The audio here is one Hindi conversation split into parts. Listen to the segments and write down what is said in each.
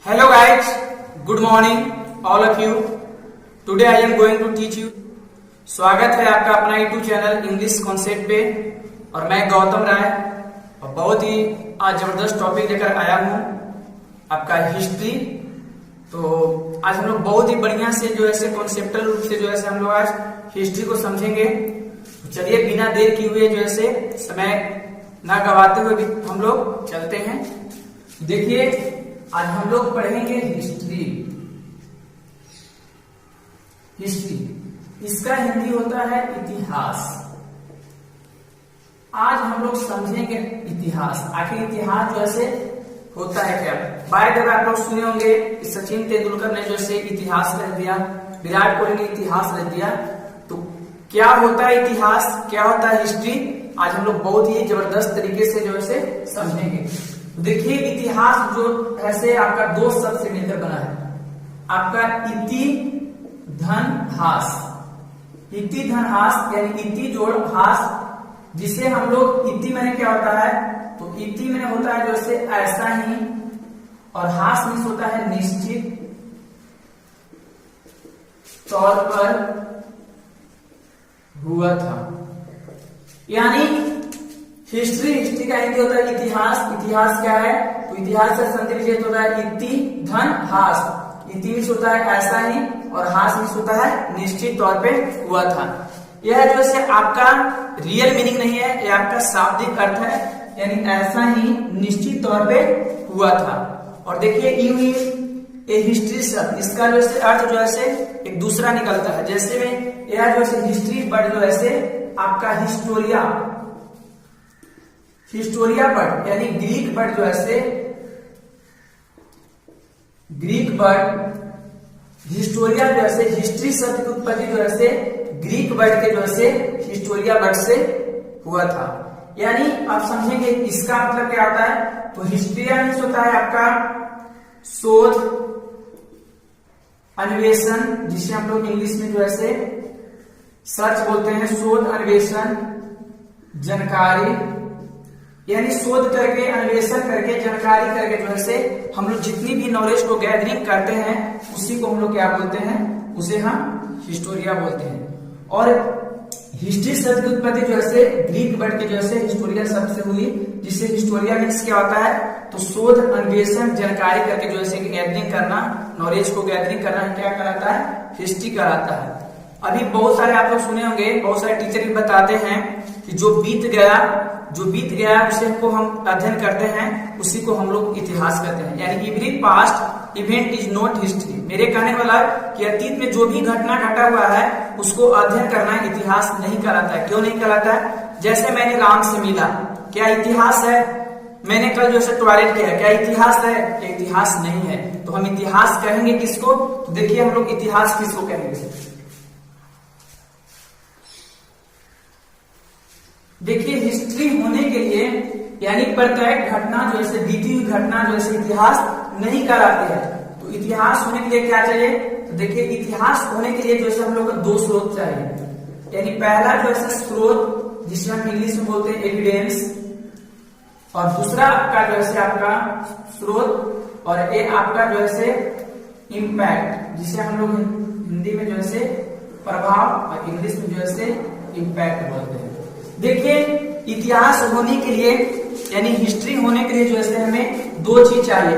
Hello guys, good morning all of you. Today I am going to teach you. स्वागत है आपका अपना YouTube चैनल इंग्लिश कॉन्सेप्ट पे और मैं गौतम राय और बहुत ही आज जबरदस्त टॉपिक लेकर आया हूँ आपका हिस्ट्री। तो आज हम लोग बहुत ही बढ़िया से जो है कॉन्सेप्टल रूप से जो है हम लोग आज हिस्ट्री को समझेंगे। चलिए बिना देर किए हुए जो है समय ना गवाते हुए भी हम लोग चलते हैं। देखिए आज हम लोग पढ़ेंगे हिस्ट्री। इसका हिंदी होता है इतिहास। आज हम लोग समझेंगे इतिहास। आखिर इतिहास जो है होता है क्या। बाय द वे आप लोग सुने होंगे सचिन तेंदुलकर ने जो है इतिहास रख दिया, विराट कोहली ने इतिहास रख दिया। तो क्या होता है इतिहास, क्या होता है हिस्ट्री, आज हम लोग बहुत ही जबरदस्त तरीके से जो है समझेंगे। देखिए इतिहास जो ऐसे आपका दो शब्द से मिलकर बना है, आपका इति धन हास। इति धन हास यानी इति जोड़ हास, जिसे हम लोग इति मैंने क्या होता है, तो इति मैंने होता है जैसे ऐसा ही, और हास मीन्स होता है निश्चित तौर पर हुआ था। यानी हिस्ट्री का हिंदी होता है इतिहास। इतिहास क्या है, तो इतिहास से संदर्भित होता है इति धन हास। इति मीन्स होता है ऐसा ही और हास मीन्स होता है निश्चित तौर पे हुआ था। यह जो है आपका रियल मीनिंग नहीं है, यह आपका शाब्दिक अर्थ है, यानी ऐसा ही निश्चित तौर पे हुआ था। और देखिए ये हिस्ट्री शब्द, इसका जो है अर्थ जो है एक दूसरा निकलता है। जैसे में यह जो है हिस्ट्री वर्ड जो है आपका हिस्टोरिया वर्ड यानी ग्रीक वर्ड जो है ग्रीक वर्ड हिस्टोरिया जो है हिस्ट्री शब्द की उत्पत्ति जो है ग्रीक वर्ड के जो है हिस्टोरिया वर्ड से हुआ था। यानी आप समझेंगे इसका मतलब क्या होता है, तो हिस्ट्रिया मीन्स होता है आपका शोध अन्वेषण, जिसे हम लोग इंग्लिश में जो है सर्च बोलते हैं। शोध अन्वेषण जानकारी, यानी शोध करके अन्वेषण करके जानकारी करके जो है हम लोग जितनी भी नॉलेज को गैदरिंग करते हैं उसी को हम लोग क्या बोलते हैं, उसे हम हिस्टोरिया बोलते हैं। और हिस्ट्री शब्द की उत्पत्ति जो है ग्रीक वर्ड के जो है हिस्टोरिया शब्द से हुई, जिससे हिस्टोरिया मीन्स क्या होता है, तो शोध अन्वेषण जानकारी करके जो है गैदरिंग करना, नॉलेज को गैदरिंग करना क्या कहलाता है, हिस्ट्री कहलाता है। अभी बहुत सारे आप लोग सुने होंगे, बहुत सारे टीचर भी बताते हैं कि जो बीत गया उसे को हम अध्ययन करते हैं, उसी को हम लोग इतिहास कहते हैं। यानी every past event is not history. मेरे कहने वाला कि अतीत में जो भी घटना घटा हुआ है उसको अध्ययन करना इतिहास नहीं कहलाता है। क्यों नहीं कहलाता है? जैसे मैंने राम से मिला, क्या इतिहास है? मैंने कल जो है टॉयलेट किया, क्या इतिहास है? क्या इतिहास नहीं है। तो हम इतिहास कहेंगे किसको, तो देखिए हम लोग इतिहास किसको कहेंगे। देखिए हिस्ट्री होने के लिए यानी प्रत्येक घटना जो है बीती हुई घटना जो है इतिहास नहीं कहलाती है। तो इतिहास होने के लिए क्या चाहिए, तो देखिए इतिहास होने के लिए जो है हम लोग को दो स्रोत चाहिए। यानी पहला जो है स्रोत, जिसे हम इंग्लिश में बोलते हैं एविडेंस, और दूसरा आपका जो है आपका स्रोत और ये आपका जो है इम्पैक्ट, जिसे हम लोग हिंदी में जो है प्रभाव और इंग्लिश में जो है इम्पैक्ट बोलते हैं। देखिए इतिहास होने के लिए यानी हिस्ट्री होने के लिए जो है हमें दो चीज चाहिए,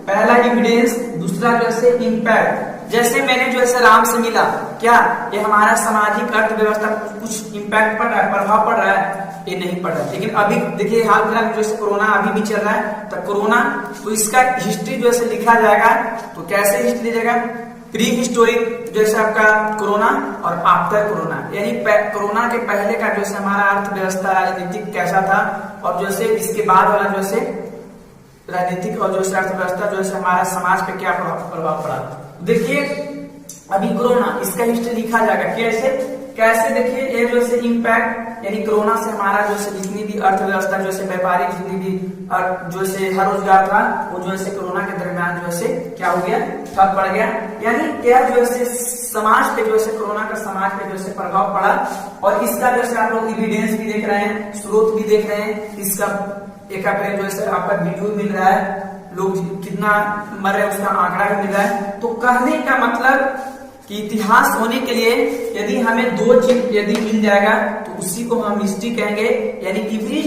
पहला एविडेंस, दूसरा जो है इम्पैक्ट। जैसे मैंने जो है राम से मिला, क्या ये हमारा सामाजिक अर्थव्यवस्था कुछ इम्पैक्ट पड़ रहा है, प्रभाव पड़ रहा है? ये नहीं पड़ रहा है। लेकिन अभी देखिए हाल फिलहाल जो है कोरोना अभी भी चल रहा है, तो कोरोना, तो इसका हिस्ट्री जो है लिखा जाएगा। तो कैसे हिस्ट्री लिखेगा, प्री हिस्टोरिक जैसे आपका कोरोना और आफ्टर कोरोना, यानी कोरोना के पहले का जो है हमारा अर्थव्यवस्था राजनीतिक कैसा था, और जो है इसके बाद वाला जो है राजनीतिक और जो है अर्थव्यवस्था जो है हमारा समाज पे क्या प्रभाव पड़ा। देखिए अभी कोरोना, इसका हिस्ट्री लिखा जाएगा कैसे देखिए ये जो है इम्पैक्ट, यानी कोरोना से हमारा जो है जितनी भी अर्थव्यवस्था जो है व्यापारिक जितनी भी जो है हर रोजगार था वो जो है कोरोना के दरमियान जो है क्या हो गया, ठप पड़ गया। यानी क्या जो है समाज पे जो है कोरोना का समाज पे जो है प्रभाव पड़ा। और इसका जो है आप लोग एविडेंस भी देख रहे हैं, स्रोत भी देख रहे हैं, इसका एक जो है आपका वीडियो मिल रहा है, लोग कितना मर रहे उसका आंकड़ा भी मिल रहा है। तो कहने का मतलब कि इतिहास होने के लिए यदि हमें दो चीज यदि मिल जाएगा तो उसी को हम हिस्ट्री कहेंगे, यानी every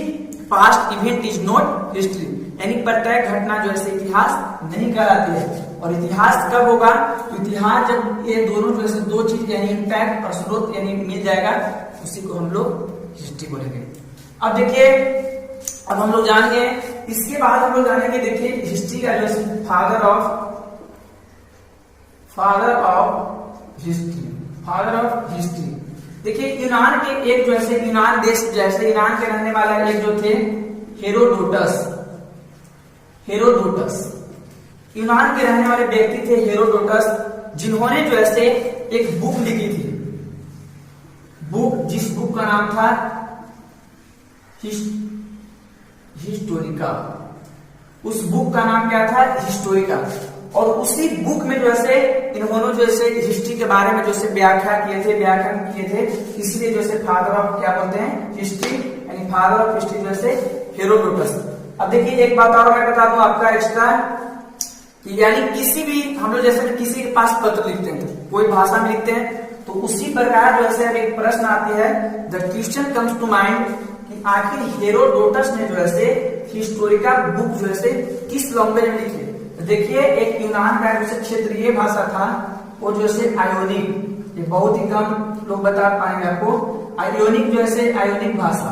past event is not history, यानी प्रत्येक घटना जो है इतिहास नहीं कहलाती है। और इतिहास कब होगा? तो इतिहास जब ये दोनों जो है दो चीज यानी इम्पैक्ट और स्रोत यानी मिल जाएगा, उसी को हम लोग हिस्ट्री बोलेंगे। अब देखिए, अब हम लोग जानेंगे, इसके बाद हम लोग जानेंगे, देखिए हिस्ट्री का जो है फादर ऑफ हिस्ट्री। देखिए यूनान के एक जो है यूनान देश जैसे यूनान के रहने वाला एक जो थे हेरोडोटस यूनान के रहने वाले व्यक्ति थे हेरोडोटस, जिन्होंने जो है एक बुक लिखी थी, जिस बुक का नाम था हिस्टोरिका। उस बुक का नाम क्या था? हिस्टोरिका। और उसी बुक में जो है इन्होंने जो है हिस्ट्री के बारे में जो है व्याख्यान किए थे, इसलिए जो है फादर ऑफ क्या बोलते हैं? हिस्ट्री, यानी फादर ऑफ हिस्ट्री जो है हेरोडोटस। अब देखिए एक बात और मैं बता दूं आपका एक्स्ट्रा, कि यानी किसी भी हम लोग जैसे किसी के पास पत्र लिखते हैं, कोई भाषा में लिखते हैं, तो उसी प्रकार जो है एक प्रश्न आती है, the question comes to mind, कि आखिर हेरोडोटस ने जो है हिस्टोरिका बुक जो है किस लैंग्वेज में लिखी? देखिए एक यूनान का जो क्षेत्रीय भाषा था, वो जो है आयोनिक, ये बहुत ही कम लोग बता पाएंगे आपको, आयोनिक जो है आयोनिक भाषा,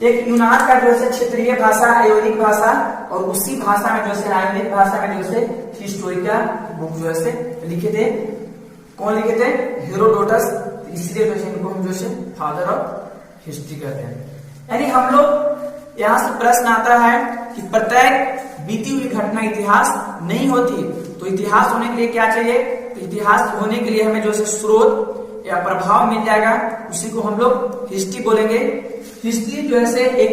एक यूनान का जो है क्षेत्रीय भाषा आयोनिक भाषा, और उसी भाषा में जो है आयोनिक भाषा में जो है हिस्टोरिका बुक जो है लिखे थे। कौन लिखे थे? हेरोडोटस। इसलिए जो है इनको हम जो है फादर ऑफ हिस्ट्री कहते हैं। यानी हम लोग यहाँ से प्रश्न आता है कि प्रत्येक बीती हुई घटना इतिहास नहीं होती, तो इतिहास होने के लिए क्या चाहिए? तो इतिहास होने के लिए हमें जो है स्रोत या प्रभाव मिल जाएगा, उसी को हम लोग हिस्ट्री बोलेंगे। हिस्ट्री जो है एक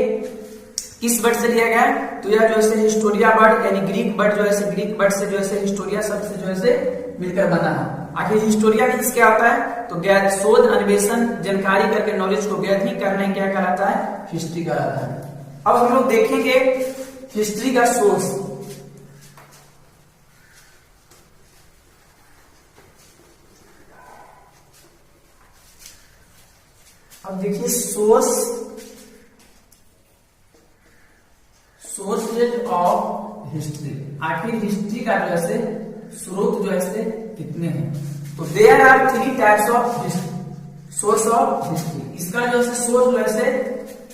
किस वर्ड से लिया गया है? तो यह जो है हिस्टोरिया वर्ड, यानी ग्रीक वर्ड जो है ग्रीक वर्ड से जो है हिस्टोरिया शब्द से जो है मिलकर बना है। आखिर हिस्टोरिया मीन्स क्या होता है? तो शोध, अन्वेषण, जानकारी करके नॉलेज को गैदरिंग करने क्या कहलाता है? हिस्ट्री कहलाता है। अब हम लोग देखेंगे हिस्ट्री का सोर्स। अब देखिए सोर्सेज ऑफ हिस्ट्री, आखिर हिस्ट्री का जो है स्रोत जो है कितने हैं? तो there are 3 types of source of history. इसका जो है सोर्स जो है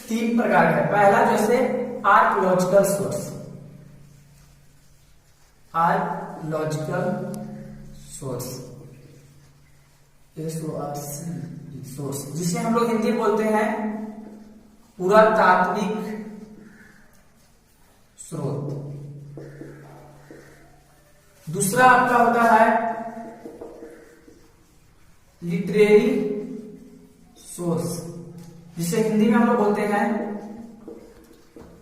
3 प्रकार है। पहला जो है आर्कियोलॉजिकल सोर्स, सोर्स, जिसे हम लोग हिंदी बोलते हैं पुरातात्विक स्रोत। दूसरा आपका होता है लिटरेरी सोर्स, जिसे हिंदी में हम लोग बोलते हैं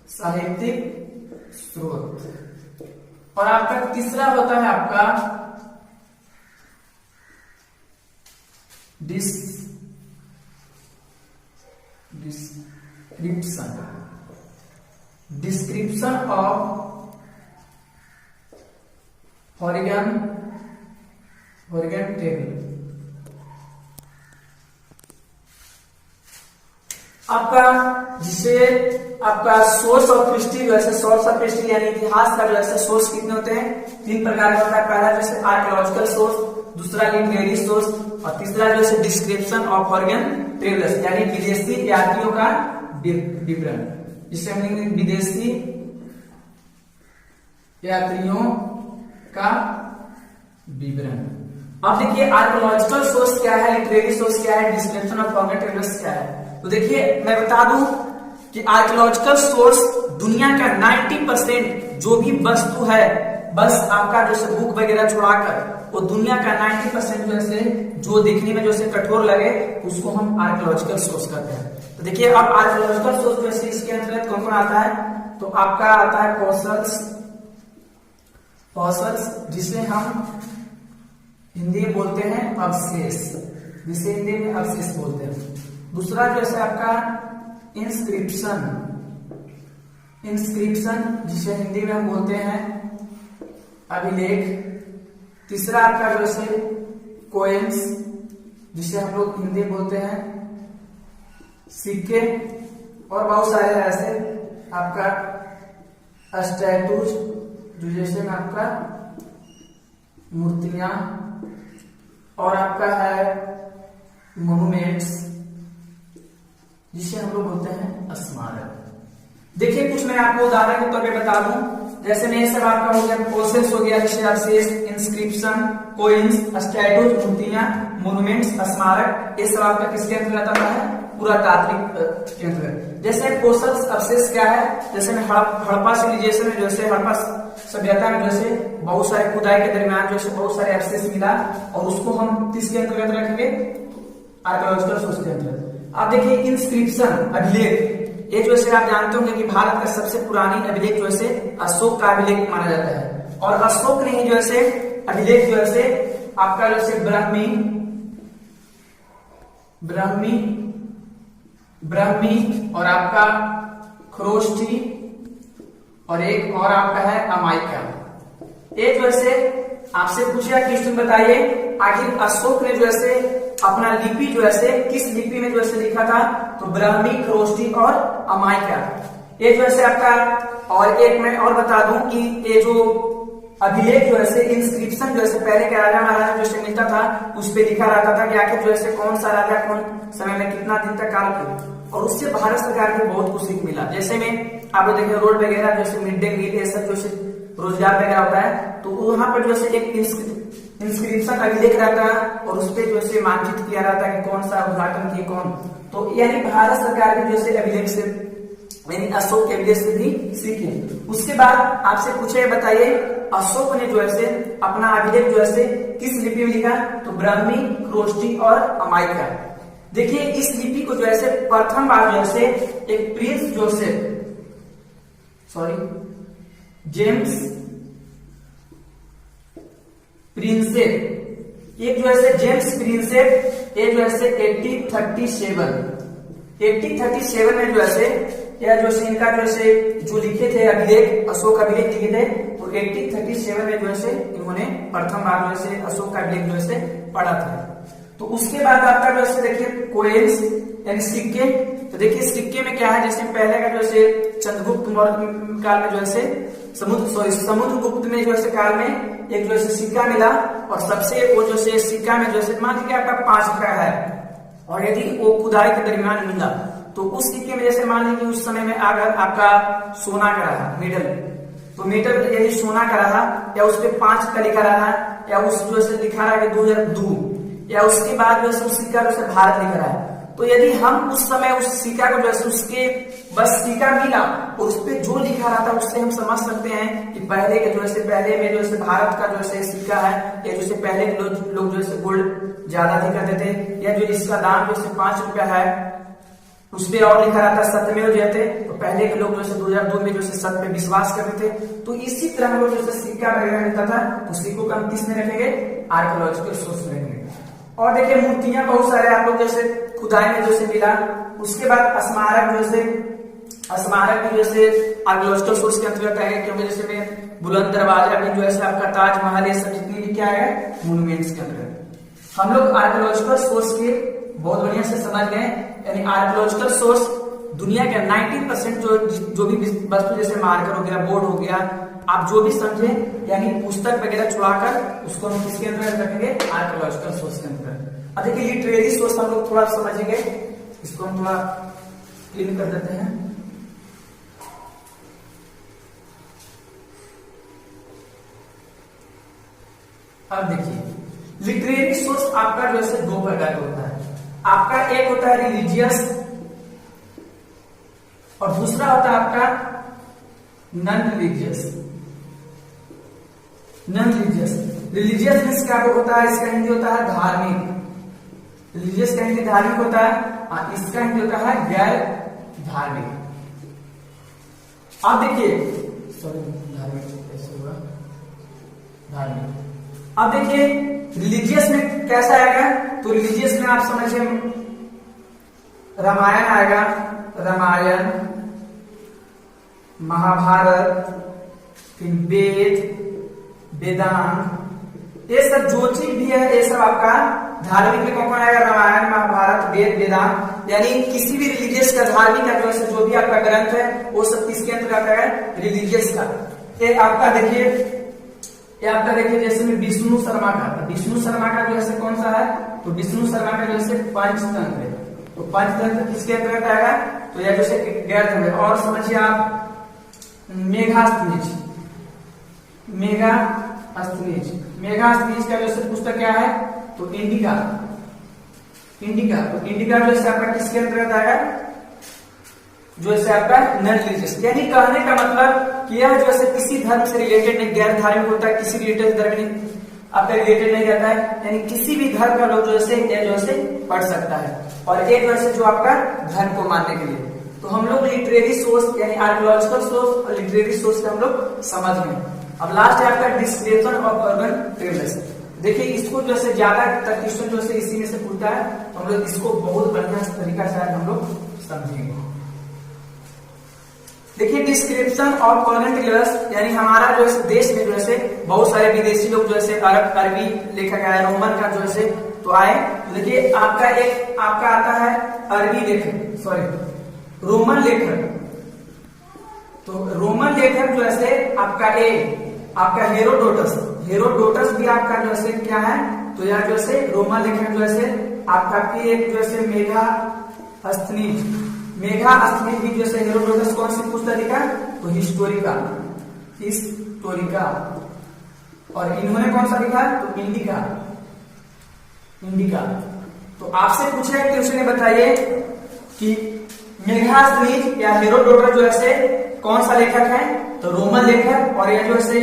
साहित्यिक स्रोत। और आपका तीसरा होता है आपका डिस्क्रिप्शन ऑफ हॉरिगन टेबल। आपका जिसे आपका सोर्स ऑफ हिस्ट्री जो है सोर्स ऑफ हिस्ट्री यानी इतिहास का जो है सोर्स कितने होते हैं? 3 प्रकार का होता है। पहला जैसे आर्कियोलॉजिकल सोर्स, दूसरा लिटरेरी सोर्स, और तीसरा जो है डिस्क्रिप्शन ऑफ फॉरेन ट्रेवलर्स यानी विदेशी यात्रियों का विवरण, जिसे हम लिखेंगे विदेशी यात्रियों का विवरण। अब देखिए आर्कियोलॉजिकल सोर्स क्या है, लिटरेरी सोर्स क्या है, डिस्क्रिप्शन ऑफ फॉरेन ट्रेवलर्स क्या है। तो देखिए मैं बता दूं कि आर्कियोलॉजिकल सोर्स दुनिया का 90% जो भी वस्तु है, बस आपका जो बुक वगैरह छुड़ाकर, वो दुनिया का 90% जो है जो देखने में जो से कठोर लगे उसको हम आर्कियोलॉजिकल सोर्स कहते हैं। तो देखिए अब आर्कियोलॉजिकल सोर्स जो है इसके अंतर्गत कौन कौन आता है? तो आपका आता है फॉसिल्स, जिसे हम हिंदी में बोलते हैं अवशेष, जिसे हिंदी में अवशेष बोलते हैं। दूसरा जो है आपका इंस्क्रिप्शन, इंस्क्रिप्शन जिसे हिंदी में हम बोलते हैं अभिलेख। तीसरा आपका जो है कोइंस जिसे हम लोग हिंदी में बोलते हैं सिक्के। और बहुत सारे ऐसे आपका स्टैटूज जो जैसे में आपका मूर्तियां, और आपका है मोन्यूमेंट्स जिसे हम लोग बोलते हैं स्मारक। देखिए कुछ मैं आपको उदाहरण के तौर पे बता दूं, जैसे में ये सब आपका हो गया प्रोसेस हो गया, जैसे अवशेष, इंस्क्रिप्शन, कोइंस, स्टैटूज, मूर्तियां, मोन्यूमेंट्स, स्मारक, ये सब आपका किसके अंतर्गत आता है? पुरातात्विक के अंतर्गत। जैसे प्रोसेस अवशेष क्या है, जैसे में हड़प्पा सिविलाइजेशन में जैसे हड़प्पा सभ्यता में जैसे बहुत सारे खुदाई के दरमियान जैसे बहुत सारे अवशेष मिला, और उसको हम किसके अंतर्गत रखेंगे? आर्कियोलॉजिकल सोर्स के अंतर्गत। आप देखिए इंस्क्रिप्शन अभिलेख, ये जो है आप जानते होंगे कि भारत का सबसे पुरानी अभिलेख जो है अशोक का अभिलेख माना जाता है। और अशोक ने ही जो है अभिलेख जो है आपका जो है ब्राह्मी और आपका खरोष्ठी और एक और आपका है अमायिका। ये जो है आपसे पूछा क्वेश्चन बताइए आखिर अशोक ने जो है अपना लिपि जो है किस लिपि में जो है लिखा था? तो ब्राह्मी, खरोष्ठी और अमायिका। ये जो है आपका, और एक मैं और बता दूं कि ये जो अभिलेख जो है इंस्क्रिप्शन जो है पहले के राजा महाराजा जो मिलता था उस पे लिखा रहता था कि आखिर जो है कौन सा राजा कौन समय में कितना दिन तक काल किया, और उससे भारत सरकार को बहुत कुछ सीख मिला। जैसे में आप लोग देखें रोड वगैरह जैसे मिड डे मील ये सब जो रोजगार वगैरह होता है, तो वहां पर जो है एक इंस्क्रिप्शन अभिलेख रहता है और उस पर जो है मानचित्र किया रहता है कि कौन सा उद्घाटन किए कौन। तो यानी भारत सरकार के जो है अभिलेख से यानी अशोक के अभिलेख से भी सीखे। उसके बाद आपसे पूछे बताइए अशोक ने जो है अपना अभिलेख जो है किस लिपि में लिखा? तो ब्राह्मी, खरोष्ठी और अमायिका। देखिए इस लिपि को जो है प्रथम बार जो है एक प्रिंस जोसेफ जेम्स प्रिंसेप, एक जो है जेम्स प्रिंसेप, ये जो है 1837 में जो है या जो इनका जो लिखे थे अभिलेख, अशोक अभिलेख लिखे थे, तो 1837 में जो है इन्होंने प्रथम बार जो है अशोक का अभिलेख जो है पढ़ा था। तो उसके बाद आपका जो है देखिए कोइंस यानी सिक्के। तो देखिए सिक्के में क्या है, जैसे पहले का जो है चंद्रगुप्त मौर्य काल में जो है समुद्रगुप्त में जो है काल में एक जो है सिक्का मिला, और सबसे वो जो है सिक्का में जो है मान लीजिए आपका 5 रुपया है, और यदि वो खुदाई के दरमियान मिला तो उस सिक्के में जैसे मान लीजिए उस समय में अगर आपका सोना का रहा मेडल, तो मेडल यदि सोना का रहा या उस पर 5 का लिखा रहा या उस जो है लिखा रहा है 2002 या उसके बाद जो है सिक्का जो है भारत लिखा रहा है, तो यदि हम उस समय उस सिक्का को जो है उसके बस सिक्का मिला और उस पर जो लिखा रहा था उससे हम समझ सकते हैं कि पहले के जो है पहले में जो है भारत का जो है सिक्का है, या जो पहले के लोग जो है गोल्ड ज्यादा नहीं करते थे, या जो इसका दाम जो है 5 रुपया है उस पर और लिखा रहा था सत्यमेव जयते, तो पहले के लोग जो है 2002 में जो है सत्य पे विश्वास करते थे। तो इसी तरह हम जो है सिक्का वगैरह मिलता था, तो सिक्कों को हम किस में रखेंगे? आर्कियोलॉजिकल सोर्स में रखेंगे। और देखिए मूर्तियां बहुत सारे आप लोग जैसे खुदाई में जो मिला। उसके बाद स्मारक जो है स्मारक भी जैसे आर्कियोलॉजिकल सोर्स के अंतर्गत है, क्योंकि जैसे में बुलंद दरवाजा भी जो है आपका ताजमहल ये सब जितनी भी क्या है मोन्यूमेंट्स के अंतर्गत। हम लोग आर्कियोलॉजिकल सोर्स के बहुत बढ़िया से समझ गए, यानी आर्कियोलॉजिकल सोर्स दुनिया के 90% जो भी वस्तु जैसे मार्कर हो गया, बोर्ड हो गया, आप जो भी समझे यानी पुस्तक वगैरह छुड़ाकर उसको हम किसके अंदर रखेंगे? आर्कियोलॉजिकल सोर्स के अंदर। अब देखिए लिटरेरी सोर्स हम लोग थोड़ा समझेंगे, इसको हम थोड़ा क्लीन कर देते हैं। अब देखिए लिटरेरी सोर्स आपका जो है 2 प्रकार का होता है। आपका एक होता है रिलीजियस और दूसरा होता है आपका नॉन रिलीजियस। रिलीजियस मींस क्या होता है? इसका हिंदी होता है धार्मिक। रिलीजियस का हिंदी धार्मिक होता है, इसका हिंदी होता है गैर धार्मिक। आप देखिए धार्मिक कैसे हुआ? धार्मिक। अब देखिए रिलीजियस में कैसा आएगा? तो रिलीजियस में आप समझिए रामायण आएगा, रामायण, महाभारत, फिर वेद, वेदांत, ये सब जो चीज भी है ये सब आपका धार्मिक में कौन कौन आएगा? रामायण, महाभारत, वेद, वेदांत, यानी किसी भी रिलीजियस का, धार्मिक का जो भी आपका ग्रंथ है वो सब किसके अंतर्गत आता है? रिलीजियस का। ये आपका देखिए जैसे में विष्णु शर्मा का, विष्णु शर्मा का जो है कौन सा है? तो विष्णु शर्मा का जो है पंचतंत्र है। तो पंचतंत्र किसके अंतर्गत आएगा? तो यह जैसे गैर है। और समझिए आप मेघास्तनीज का जो पुस्तक क्या है? तो इंडिका। तो इंडिका जो है आपका किसके अंतर्गत आएगा? जो है आपका नॉन रिलीजियस। यानी कहने का मतलब कि यह जो है किसी धर्म से रिलेटेड नहीं, गैर धार्मिक होता है, किसी रिलेटेड धर्म नहीं आपका रिलेटेड नहीं रहता है, यानी किसी भी धर्म का लोग जो है पढ़ सकता है। और एक वर्ष जो आपका धर्म को मानने के लिए, तो हम लोग लिटरेरी सोर्स यानी आर्कियोलॉजिकल सोर्स और लिटरेरी सोर्स से हम लोग समझ गए। अब लास्ट है आपका डिस्क्रिप्शन ऑफ अर्बन ट्रेवल्स। देखिए इसको जो है ज्यादा क्वेश्चन जो है इसी में से पूछता है, तो हम लोग इसको बहुत बढ़िया तरीका से हम लोग समझेंगे। देखिए डिस्क्रिप्शन ऑफ अर्बन ट्रेवल्स, यानी हमारा जो है देश में जो है बहुत सारे विदेशी लोग जो है अरबी लेखक आए, रोमन का जो है तो आए। देखिए आपका आता है अरबी लेखक, सॉरी रोमन लेखक। तो रोमन लेखक जो है आपका हेरोडोटस भी आपका जो है क्या है? तो यह जो है रोमन लेखक जो है आपका एक जो है मेघास्तनीज भी जो है हेरोडोटस कौन सी पुस्तक लिखा? तो हिस्टोरिका। और इन्होंने कौन सा लिखा? तो इंडिका। तो आपसे पूछा है कि उसने बताइए कि मेघास्तनीज या हेरोडोटस जो है कौन सा लेखक है? तो रोमन लेखक। और यह जो है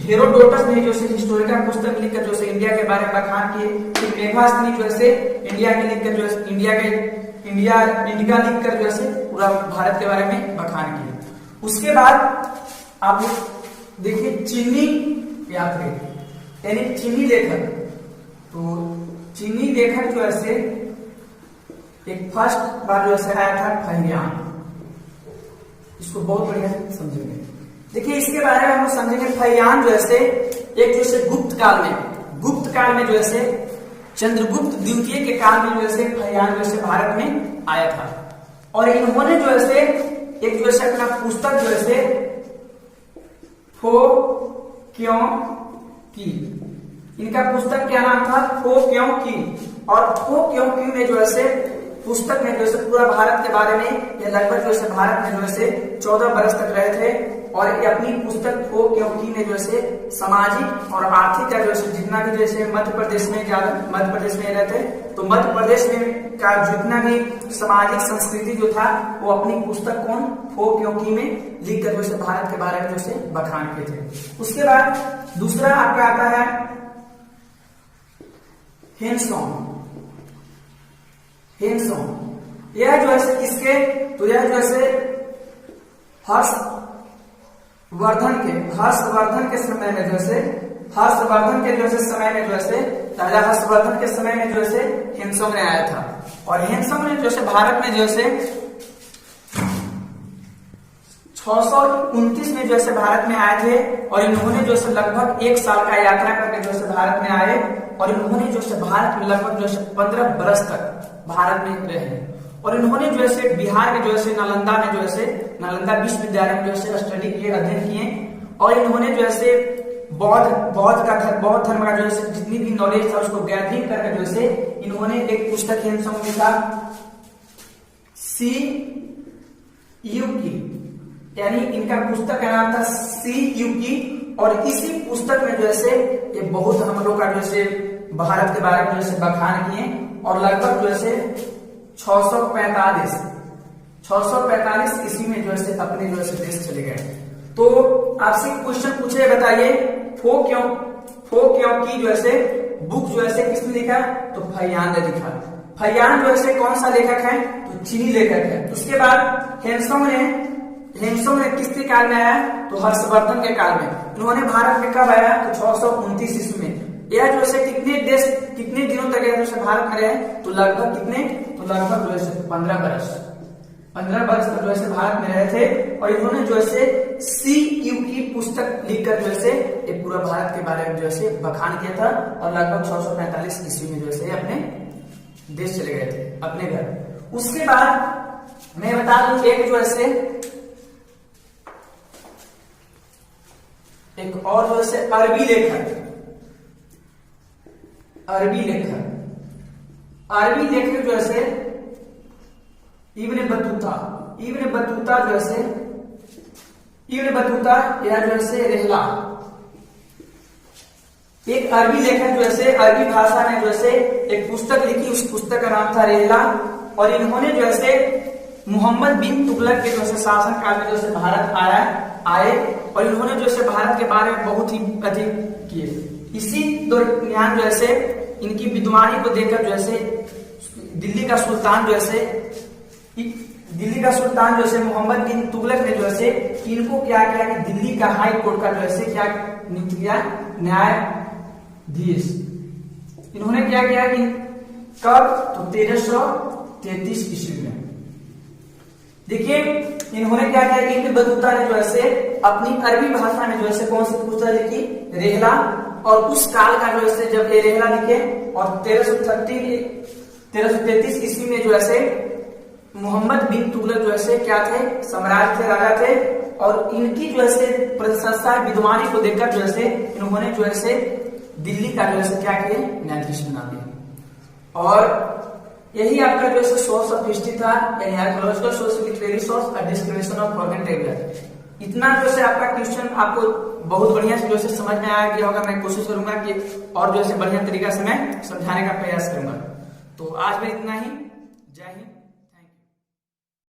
हेरोडोटस ने जो हिस्टोरिका पुस्तक लिखकर जो इंडिया के बारे में बखान किए। मेघास्तनीज जो है इंडिया के लिखकर जो इंडिका लिखकर जो है पूरा भारत के बारे में बखान किए। उसके बाद आप देखिए चीनी यात्री यानी चीनी लेखक। तो चीनी लेखक जो है एक फर्स्ट बार जो है आया था फहियान। इसको बहुत बढ़िया समझेंगे। देखिए इसके बारे में हम समझेंगे। फहियान जो है एक जो है गुप्त काल में जो है चंद्रगुप्त द्वितीय के काल में जो है फहियान जो है भारत में आया था। और इन्होंने जो है एक जो है अपना पुस्तक जो है फो क्यों की, इनका पुस्तक क्या नाम था? फो क्यों की। और फो क्यों की में जो है पुस्तक में जो है पूरा भारत के बारे में, ये लगभग जो है भारत में जो है 14 वर्ष तक रहे थे। और ये अपनी पुस्तक फो क्यों की में जो है सामाजिक और आर्थिक का जो है जितना भी जैसे मध्य प्रदेश में रहते, तो मध्य प्रदेश में का जितना भी सामाजिक संस्कृति जो था वो अपनी पुस्तक कौन फो क्यों की में लिखकर जो भारत के बारे में जो बखान किए थे। उसके बाद दूसरा आपका आता है हेनसॉन्ग। यह जो है किसके? तो यह जो है हर्षवर्धन के समय में जो है हर्षवर्धन के समय में जो है हेनसॉन्ग ने आया था। और हेनसॉन्ग ने जो है भारत में जो है 629 में जो है भारत में आए थे। और इन्होंने जो है लगभग 1 साल का यात्रा करके जो है भारत में आए। और इन्होंने जो है भारत में लगभग जो है 15 वर्ष तक भारत में रहे। और इन्होंने जो है बिहार के जो है नालंदा में जो है नालंदा विश्वविद्यालय में जो है स्टडी किए, अध्ययन किए। और इन्होंने जो है बौद्ध धर्म का जो है जितनी भी नॉलेज था उसको गैदरिंग करके जो है इन्होंने एक पुस्तक हेनसॉन्ग लिखा सी यू की, यानी इनका पुस्तक का नाम था सी यू की। और इसी पुस्तक में जो है ये बहुत हम लोग का जो है भारत के बारे में जो है बखान किए। और लगभग जो है 645 ईस्वी में जो है अपने जो है देश चले गए। तो आपसे क्वेश्चन पूछे, बताइए फो क्यों की जो है बुक जो है किसने लिखा? तो फहियान ने लिखा। फहियान जो है कौन सा लेखक है? तो चीनी लेखक है। उसके बाद हेनसॉन्ग ने किसके काल में आया? तो हर्षवर्धन के काल में। इन्होंने भारत में कब आया? तो 629 ईस्वी में। यह जो है कितने दिनों तक जो भारत में रहे? तो लगभग जो है 15 वर्ष। 15 वर्ष तक जो है भारत में रहे थे और इन्होंने जो है CU की पुस्तक लिखकर जो है ये पूरा भारत के बारे में जो है बखान किया था और लगभग 645 ईस्वी में जो है अपने देश चले गए थे अपने घर। उसके बाद मैं बता दूं एक जो है एक और जो है अरबी लेखक जो है इब्न बतूता जो है यह जो है रेहला एक अरबी लेखक जो है अरबी भाषा में जो है एक पुस्तक लिखी, उस पुस्तक का नाम था रेहला और इन्होंने जो है मोहम्मद बिन तुगलक के जो है शासन काल में जो है भारत आए और इन्होंने जो है भारत के बारे में बहुत ही अधिक किए। इसी दरमियान जो है इनकी विद्वानी को देखकर जो है दिल्ली का सुल्तान जो है मोहम्मद बिन तुगलक ने जो है इनको क्या किया कि दिल्ली का हाई कोर्ट का जो है क्या नियुक्त किया, न्यायाधीश। इन्होंने क्या किया कि कब, तो 1333 ईस्वी में। देखिए इन्होंने क्या किया कि इब्न बतूता ने जो है अपनी अरबी भाषा में जो है कौन सी पुस्तक लिखी, रेहला, और उस काल का जो है जब ये रेहला लिखे और 1333 ईस्वी में जो है मोहम्मद बिन तुगलक जो है क्या थे, सम्राट थे, राजा थे और इनकी जो है प्रशंसा विद्वानी को देखकर जो है इन्होंने जो है दिल्ली का जो है क्या किया, न्यायाधीश बना दिया। और यही आपका जो है सोर्स ऑफ हिस्ट्री था, यानी आर्कियोलॉजिकल सोर्स, लिटरेरी सोर्स और डिस्क्रिमिनेशन ऑफ फॉरेन ट्रेवलर। इतना जो है आपका क्वेश्चन आपको बहुत बढ़िया से जो है समझ में आ गया होगा। मैं कोशिश करूंगा कि और जो है बढ़िया तरीका से मैं समझाने का प्रयास करूंगा। तो आज में इतना ही। जय हिंद।